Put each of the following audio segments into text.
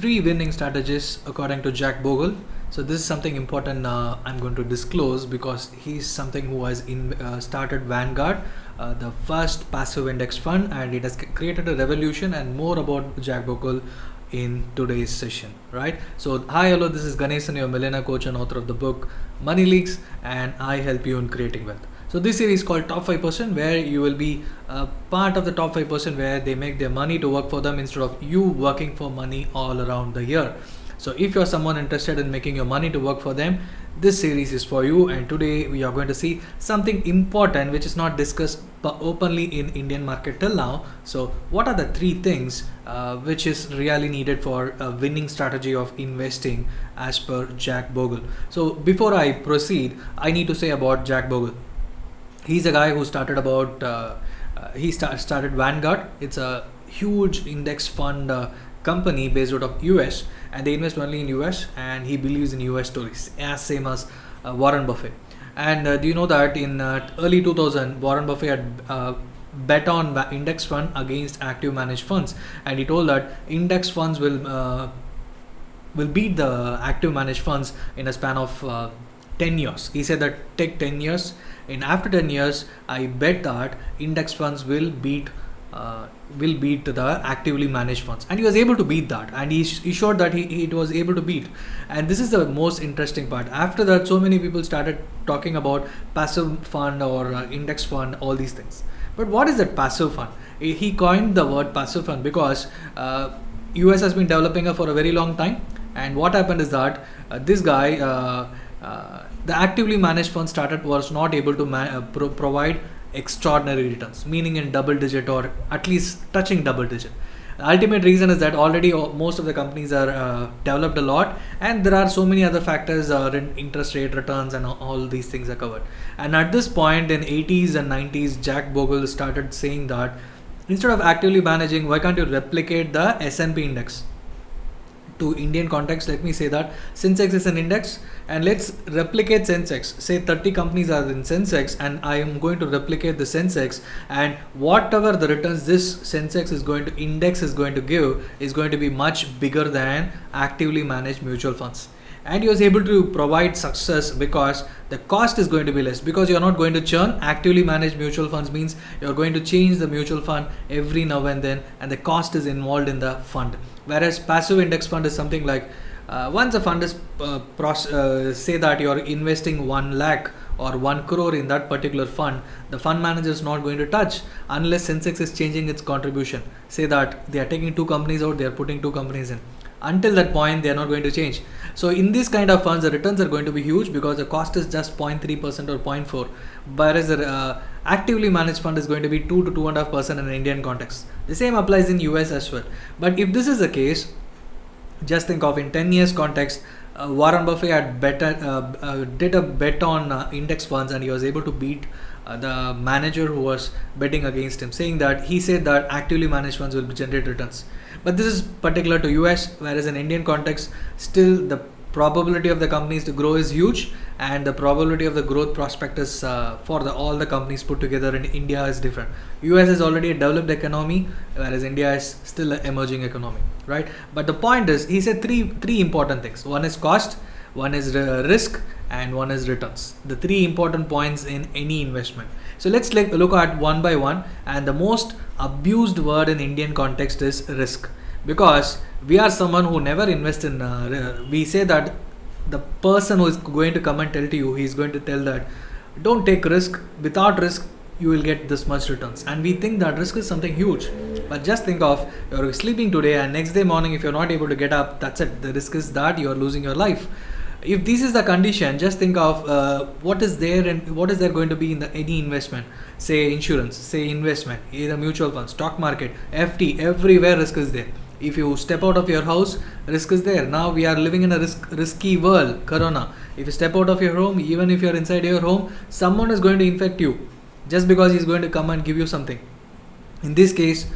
three winning strategies according to Jack Bogle. So this is something important I'm going to disclose because he's something who has started Vanguard, the first passive index fund, and it has created a revolution. And more about Jack Bogle in today's session, right? So hi, hello, this is Ganesan, your millionaire coach and author of the book Money Leaks, and I help you in creating wealth. So this series is called Top 5%, where you will be part of the top 5% where they make their money to work for them instead of you working for money all around the year. So if you're someone interested in making your money to work for them, this series is for you. And today we are going to see something important which is not discussed openly in Indian market till now. So what are the three things which is really needed for a winning strategy of investing as per Jack Bogle? So before I proceed, I need to say about Jack Bogle. He's a guy who started started Vanguard. It's a huge index fund company based out of US, and they invest only in US, and he believes in US stories as same as Warren Buffett. And do you know that in early 2000 Warren Buffett had bet on index fund against active managed funds, and he told that index funds will beat the active managed funds in a span of 10 years. He said that take 10 years, and after 10 years I bet that index funds will beat the actively managed funds, and he was able to beat that, and he showed that he was able to beat. And this is the most interesting part. After that, so many people started talking about passive fund or index fund, all these things. But what is that passive fund? He coined the word passive fund because US has been developing it for a very long time, and what happened is that this guy the actively managed fund was not able to provide extraordinary returns, meaning in double digit or at least touching double digit. The ultimate reason is that already most of the companies are developed a lot, and there are so many other factors, interest rate returns and all these things are covered. And at this point in 80s and 90s, Jack Bogle started saying that instead of actively managing, why can't you replicate the S&P index? To Indian context, let me say that Sensex is an index, and let's replicate Sensex. Say 30 companies are in Sensex, and I am going to replicate the Sensex, and whatever the returns this Sensex index is going to give is going to be much bigger than actively managed mutual funds. And he was able to provide success because the cost is going to be less, because you're not going to churn. Actively managed mutual funds means you're going to change the mutual fund every now and then, and the cost is involved in the fund. Whereas passive index fund is something like once a fund is say that you're investing 1 lakh or 1 crore in that particular fund, the fund manager is not going to touch unless Sensex is changing its contribution. Say that they are taking 2 companies out, they are putting 2 companies in. Until that point, they are not going to change. So in this kind of funds, the returns are going to be huge because the cost is just 0.3% or 0.4%, whereas the actively managed fund is going to be 2 to 2.5% in an Indian context. The same applies in US as well. But if this is the case, just think of in 10 years context, Warren Buffett had did a bet on index funds, and he was able to beat the manager who was betting against him, saying that he said that actively managed funds will generate returns. But this is particular to US, whereas in Indian context, still the probability of the companies to grow is huge, and the probability of the growth prospect is for all the companies put together in India is different. US is already a developed economy, whereas India is still an emerging economy, right? But the point is, he said three important things. One is cost, one is risk, and one is returns. The 3 important points in any investment. So let's look at one by one. And the most abused word in Indian context is risk, because we are someone who never invest in we say that the person who is going to come and tell to you, he is going to tell that don't take risk, without risk you will get this much returns, and we think that risk is something huge. But just think of, you're sleeping today and next day morning if you're not able to get up, that's it, the risk is that you're losing your life. If this is the condition, just think of what is there and what is there going to be in any investment. Say insurance, say investment, either mutual funds, stock market, FD, everywhere risk is there. If you step out of your house, risk is there. Now we are living in a risky world, corona. If you step out of your home, even if you're inside your home, someone is going to infect you just because he's going to come and give you something. In this case,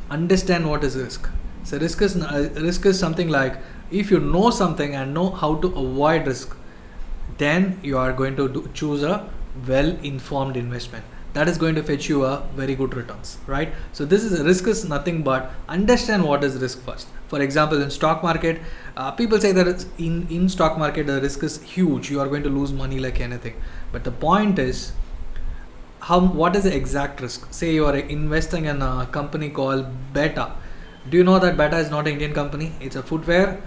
understand what is risk. So risk is something like, if you know something and know how to avoid risk, then you are going to choose a well-informed investment. that is going to fetch you a very good returns, right? So this is risk is nothing but understand what is risk first. For example, in stock market, people say that in stock market the risk is huge, you are going to lose money like anything. But the point is, what is the exact risk? Say you are investing in a company called Beta. Do you know that Beta is not an Indian company? It's a footwear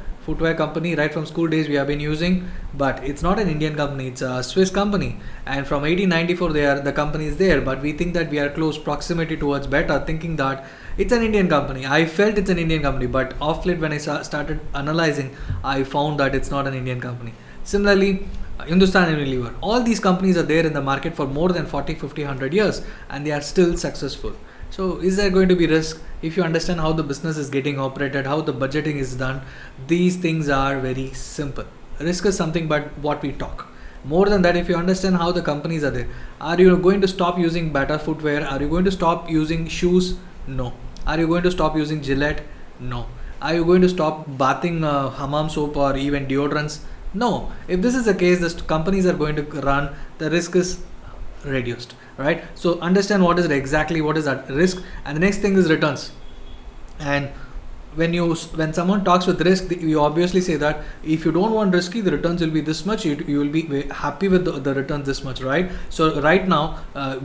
company. Right from school days we have been using, but it's not an Indian company, it's a Swiss company, and from 1894 the company is there, but we think that we are close proximity towards Beta, thinking that it's an Indian company. I felt it's an Indian company, but off late when I started analyzing, I found that it's not an Indian company. Similarly, Hindustan Unilever, all these companies are there in the market for more than 40, 50, 100 years, and they are still successful. So is there going to be risk? If you understand how the business is getting operated, how the budgeting is done, these things are very simple. Risk is something but what we talk. More than that, if you understand how the companies are there, are you going to stop using Bata footwear? Are you going to stop using shoes? No. Are you going to stop using Gillette? No. Are you going to stop bathing hammam soap or even deodorants? No. If this is the case, the companies are going to run, the risk is reduced, right? So understand what is that risk, and the next thing is returns. And when someone talks with risk, you obviously say that if you don't want risky, the returns will be this much, you will be happy with the returns this much, right? So right now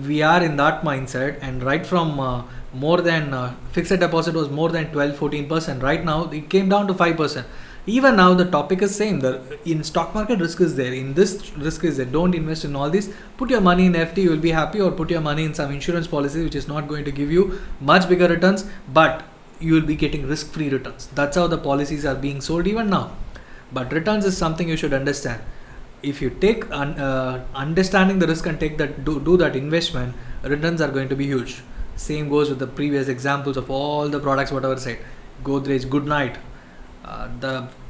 we are in that mindset, and right from more than fixed deposit was more than 12-14%, right now it came down to 5%. Even now the topic is same. In stock market risk is there, in this risk is there. Don't invest in all this. Put your money in FD, you will be happy, or put your money in some insurance policy which is not going to give you much bigger returns, but you will be getting risk-free returns. That's how the policies are being sold even now. But returns is something you should understand. If you take understanding the risk and take that do that investment, returns are going to be huge. Same goes with the previous examples of all the products whatever said. Godrej, Good Night.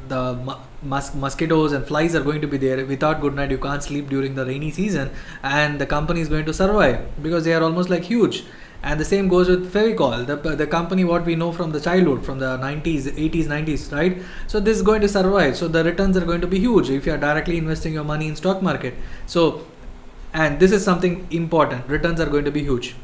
The mosquitoes and flies are going to be there. Without Good Night you can't sleep during the rainy season, and the company is going to survive because they are almost like huge. And the same goes with Fevicol, the company what we know from the childhood, from the 90s, 80s, 90s, right? So this is going to survive. So the returns are going to be huge if you are directly investing your money in stock market. So, and this is something important, returns are going to be huge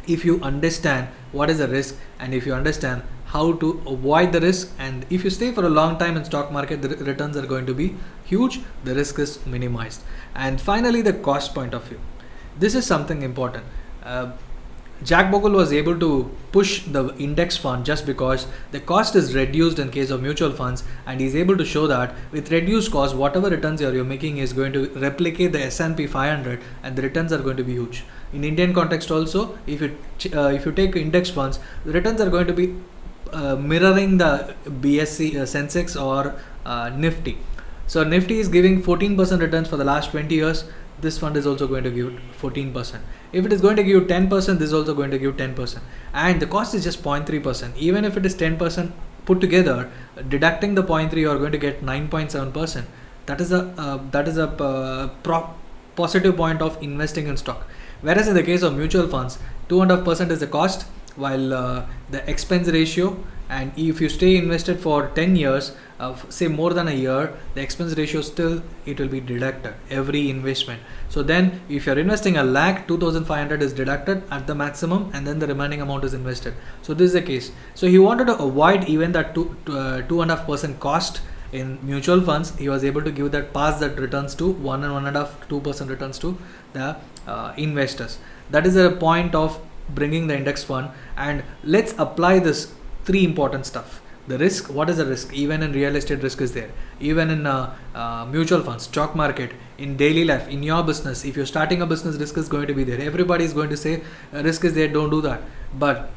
if you understand what is the risk, and if you understand how to avoid the risk, and if you stay for a long time in stock market, the returns are going to be huge, the risk is minimized. And finally, the cost point of view. This is something important. Jack Bogle was able to push the index fund just because the cost is reduced in case of mutual funds, and he's able to show that with reduced cost, whatever returns you're making is going to replicate the S&P 500, and the returns are going to be huge. In Indian context also, if you take index funds, the returns are going to be mirroring the BSC Sensex or Nifty. So Nifty is giving 14% returns for the last 20 years. This fund is also going to give 14%. If it is going to give 10%, this is also going to give 10%. And the cost is just 0.3%. Even if it is 10% put together, deducting the 0.3, you are going to get 9.7%. That is a positive point of investing in stock. Whereas in the case of mutual funds, 2.5% is the cost, while the expense ratio, and if you stay invested for 10 years, say more than a year, the expense ratio still it will be deducted every investment. So then if you're investing a lakh, 2,500 is deducted at the maximum, and then the remaining amount is invested. So this is the case. So he wanted to avoid even that 2.5% cost in mutual funds. He was able to give that, pass that returns to 1.5-2% returns to the investors. That is a point of bringing the index fund. And let's apply this three important stuff. The risk, what is the risk? Even in real estate, risk is there. Even in mutual funds, stock market, in daily life, in your business, if you're starting a business, risk is going to be there. Everybody is going to say risk is there, don't do that. But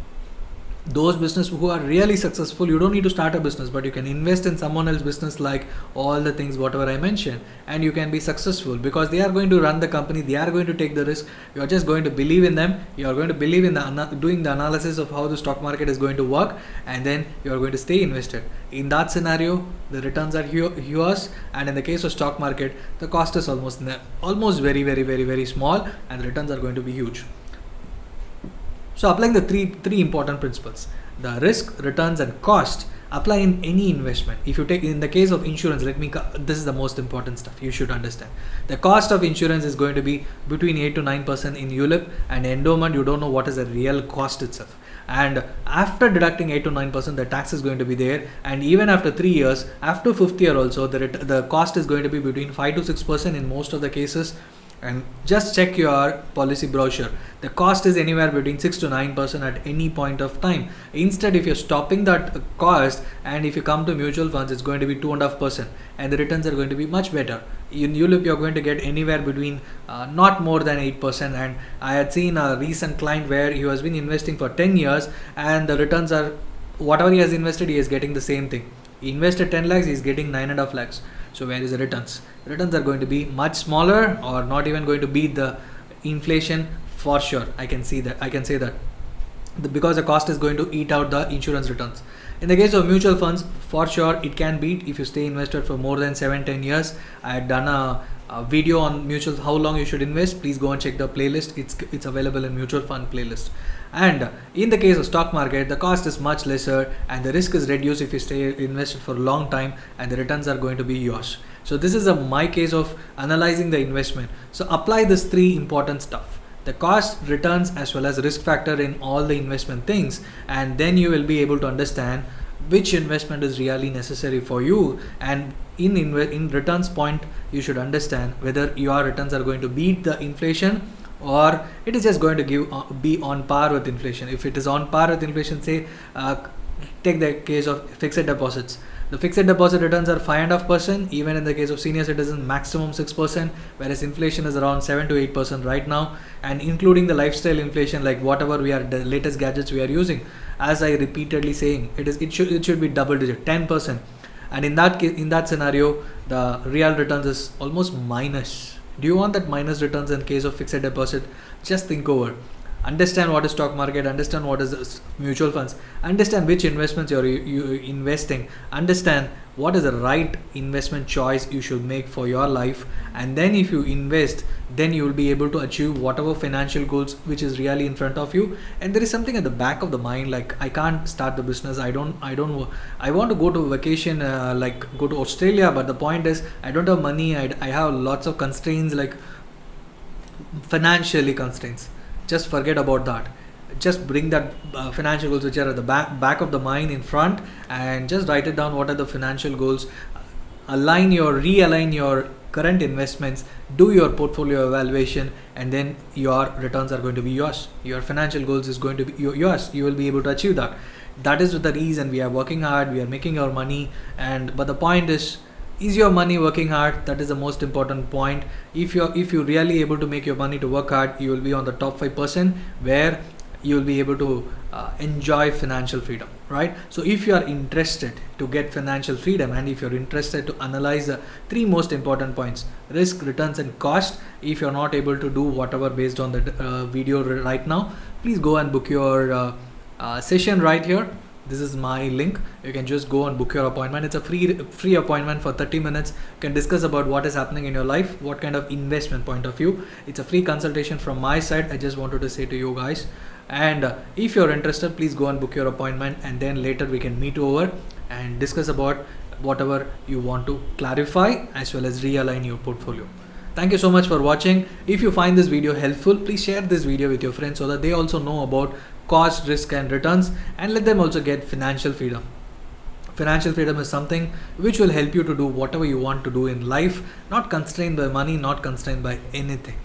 those business who are really successful, you don't need to start a business, but you can invest in someone else's business, like all the things whatever I mentioned, and you can be successful because they are going to run the company, they are going to take the risk. You are just going to believe in them, you are going to believe in doing the analysis of how the stock market is going to work, and then you are going to stay invested. In that scenario, the returns are yours, and in the case of stock market, the cost is almost very, very, very, very small, and the returns are going to be huge. So applying the three important principles, the risk, returns and cost, apply in any investment. If you take in the case of insurance, this is the most important stuff you should understand. The cost of insurance is going to be between 8 to 9% in ULIP, and endowment you don't know what is the real cost itself. And after deducting 8 to 9%, the tax is going to be there, and even after 3 years, after 5th year also, the cost is going to be between 5 to 6% in most of the cases. And just check your policy brochure. The cost is anywhere between 6 to 9% at any point of time. Instead, if you're stopping that cost, and if you come to mutual funds, it's going to be 2.5%, and the returns are going to be much better. In ULIP, you're going to get anywhere between not more than 8%. And I had seen a recent client where he has been investing for 10 years, and the returns are whatever he has invested, he is getting the same thing. He invested 10 lakhs, he is getting 9.5 lakhs. So where is the returns? Returns are going to be much smaller, or not even going to beat the inflation for sure. I can say that because the cost is going to eat out the insurance returns. In the case of mutual funds, for sure it can beat if you stay invested for more than 7-10 years. I had done a video on mutual, how long you should invest. Please go and check the playlist. It's available in mutual fund playlist. And in the case of stock market, the cost is much lesser, and the risk is reduced if you stay invested for a long time, and the returns are going to be yours. So this is my case of analyzing the investment. So apply this 3 important stuff: the cost, returns, as well as risk factor in all the investment things, and then you will be able to understand which investment is really necessary for you. And in returns point, you should understand whether your returns are going to beat the inflation, or it is just going to be on par with inflation. If it is on par with inflation, say take the case of fixed deposits. The fixed deposit returns are 5.5%, even in the case of senior citizens maximum 6%, whereas inflation is around 7 to 8% right now, and including the lifestyle inflation, like whatever the latest gadgets we are using. As I repeatedly saying, it should be double digit, 10%. And in that scenario, the real returns is almost minus. Do you want that minus returns in case of fixed deposit? Just think over. Understand what is stock market, understand what is mutual funds, understand which investments you investing, understand what is the right investment choice you should make for your life. And then if you invest, then you will be able to achieve whatever financial goals which is really in front of you. And there is something at the back of the mind, like I can't start the business, I want to go to vacation, like go to Australia, but the point is I don't have money, I have lots of constraints, like financially constraints. Just forget about that. Just bring that financial goals which are at the back of the mind in front, and just write it down. What are the financial goals? Realign your current investments, do your portfolio evaluation, and then your returns are going to be yours. Your financial goals is going to be yours. You will be able to achieve that. That is the reason we are working hard. We are making our money, but the point is your money working hard? That is the most important point. If you're really able to make your money to work hard, you will be on the top 5%, where you will be able to enjoy financial freedom, right? So if you are interested to get financial freedom, and if you're interested to analyze the 3 most important points: risk, returns, and cost, if you're not able to do whatever based on the video right now, please go and book your session right here. This is my link. You can just go and book your appointment. It's a free appointment for 30 minutes. You can discuss about what is happening in your life, what kind of investment point of view. It's a free consultation from my side. I just wanted to say to you guys. And if you're interested, please go and book your appointment, and then later we can meet over and discuss about whatever you want to clarify, as well as realign your portfolio. Thank you so much for watching. If you find this video helpful, please share this video with your friends so that they also know about cost, risk, and returns, and let them also get financial freedom. Financial freedom is something which will help you to do whatever you want to do in life, not constrained by money, not constrained by anything.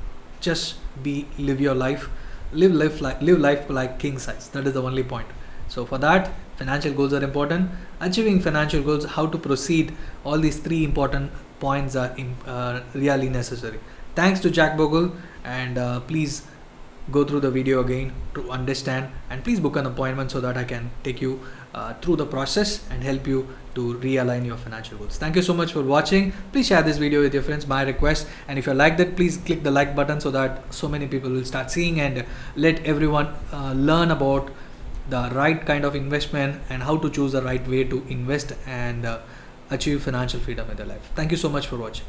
Just live your life, live life like king size. That is the only point. So for that, financial goals are important. Achieving financial goals, how to proceed, all these 3 important points are really necessary. Thanks to Jack Bogle, and please go through the video again to understand, and please book an appointment so that I can take you through the process and help you to realign your financial goals. Thank you so much for watching. Please share this video with your friends, my request. And if you like that, please click the like button so that so many people will start seeing, and let everyone learn about the right kind of investment and how to choose the right way to invest and achieve financial freedom in their life. Thank you so much for watching.